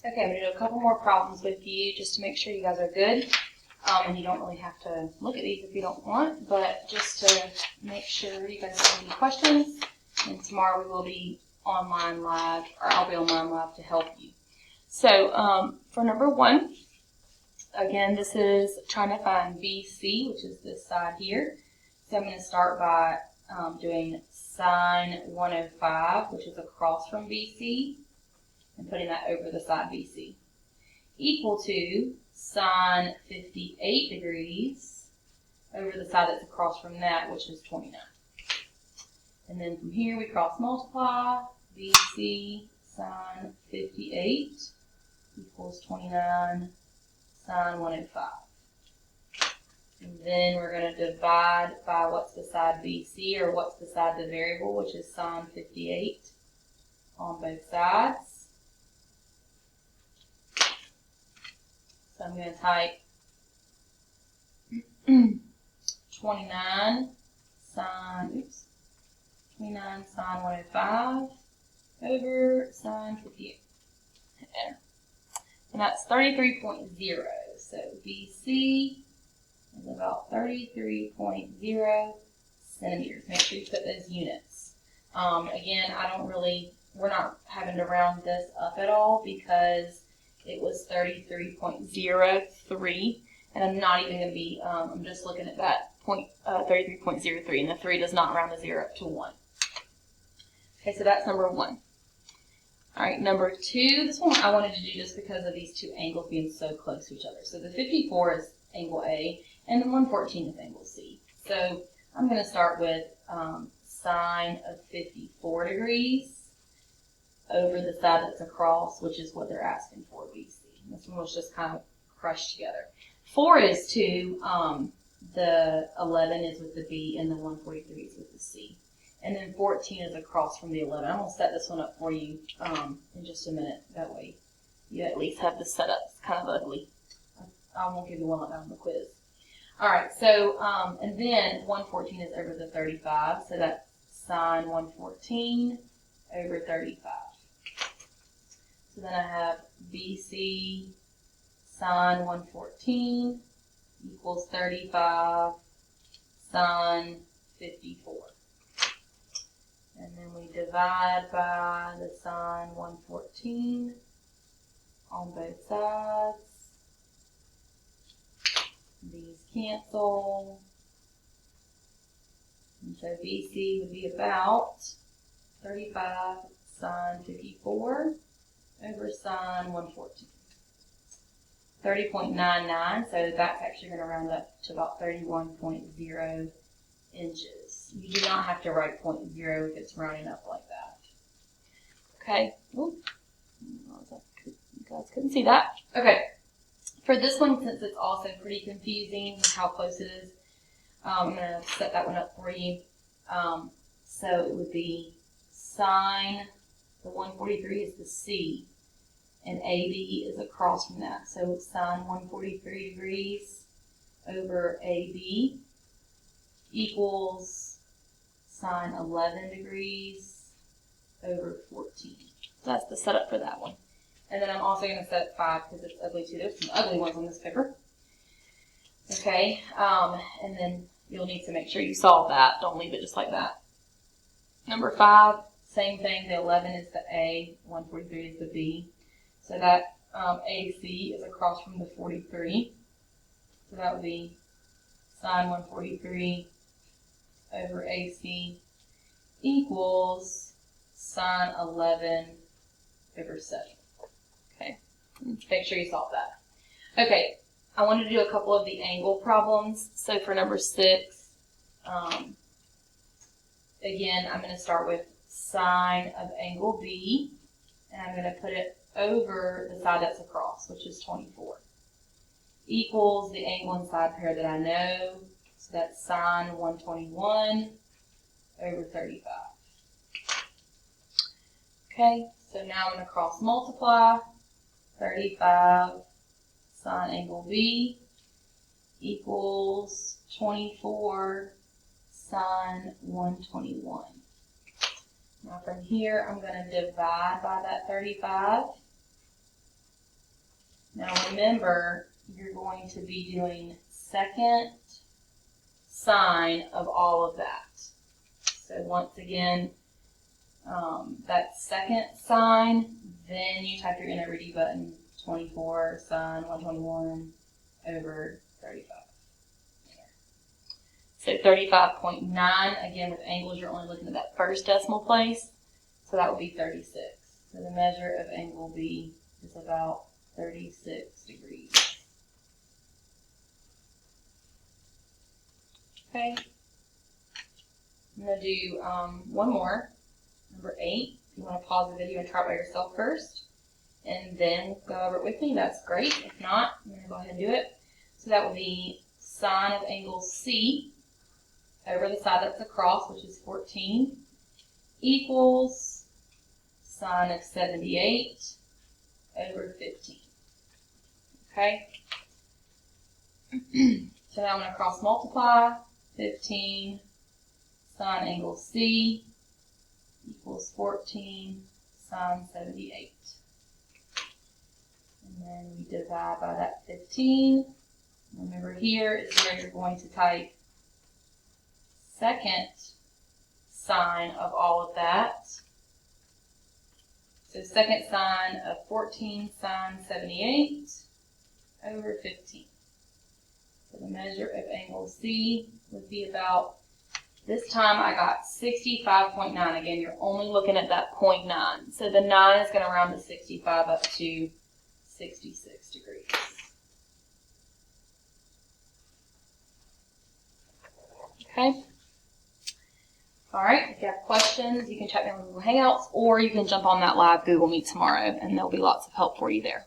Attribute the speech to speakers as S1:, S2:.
S1: Okay, I'm going to do a couple more problems with you just to make sure you guys are good. And you don't really have to look at these if you don't want, but just to make sure you guys have any questions. And tomorrow we will be online live, or I'll be online live to help you. So for number 1, again, this is trying to find BC, which is this side here. So I'm going to start by doing sine 105, which is across from BC, and putting that over the side BC, equal to sine 58 degrees over the side that's across from that, which is 29. And then from here we cross multiply. BC sine 58 equals 29 sine 105. And then we're going to divide by what's the side BC, or what's the side of the variable, which is sine 58 on both sides. So I'm going to type 29 sine 105 over sine 58. Enter. And that's 33.0. So BC is about 33.0 centimeters. Make sure you put those units. Again, we're not having to round this up at all because it was 33.03, and I'm not even going to be, I'm just looking at that 33.03, and the 3 does not round the 0 up to 1. Okay, so that's number 1. All right, number 2, this one I wanted to do just because of these two angles being so close to each other. So the 54 is angle A, and the 114 is angle C. So I'm going to start with sine of 54 degrees over the side that's across, which is what they're asking for, BC. This one was just kind of crushed together. 4 is 2, the 11 is with the B, and the 143 is with the C. And then 14 is across from the 11. I'm going to set this one up for you in just a minute. That way you at least have this set up. It's kind of ugly. I won't give you one like that on the quiz. All right, so, and then 114 is over the 35, so that's sine 114 over 35. So then I have BC sine 114 equals 35 sine 54. And then we divide by the sine 114 on both sides. These cancel. And so BC would be about 35 sine 54 over sine 114. 30.99, so that's actually going to round up to about 31.0 inches. You do not have to write 0.0 if it's rounding up like that. Okay. Ooh. You guys couldn't see that. Okay. For this one, since it's also pretty confusing with how close it is, I'm going to set that one up for you. So it would be sine, the 143 is the C, and AB is across from that. So it's sine 143 degrees over AB equals sine 11 degrees over 14. So that's the setup for that one. And then I'm also going to set up 5 because it's ugly too. There's some ugly ones on this paper. Okay, and then you'll need to make sure you solve that. Don't leave it just like that. Number 5, same thing. The 11 is the A, 143 is the B. So that AC is across from the 43. So that would be sine 143 over AC equals sine 11 over 7. Okay, make sure you solve that. Okay, I want to do a couple of the angle problems. So for number 6, again, I'm going to start with sine of angle B, and I'm going to put it over the side that's across, which is 24, equals the angle and side pair that I know. So that's sine 121 over 35. Okay, so now I'm going to cross multiply. 35 sine angle B equals 24 sine 121. Now from here, I'm going to divide by that 35. Now remember, you're going to be doing second sine of all of that. So once again, that second sine, then you type your N over D button, 24 sine 121 over 35. So 35.9, again with angles, you're only looking at that first decimal place, so that would be 36. So the measure of angle B is about 36 degrees. Okay, I'm going to do one more, number 8. If you want to pause the video and try it by yourself first, and then go over it with me, that's great. If not, I'm going to go ahead and do it. So that will be sine of angle C over the side that's across, which is 14, equals sine of 78 over 15. Okay? So now I'm going to cross multiply. 15 sine angle C equals 14 sine 78. And then we divide by that 15. Remember, here is where you're going to type second sine of all of that. So second sine of 14 sine 78 over 15. So the measure of angle C would be about, this time I got 65.9. Again, you're only looking at that 0.9. So the 9 is going to round to 65 up to 66 degrees. Okay. All right, if you have questions, you can check me on Google Hangouts, or you can jump on that live Google Meet tomorrow, and there'll be lots of help for you there.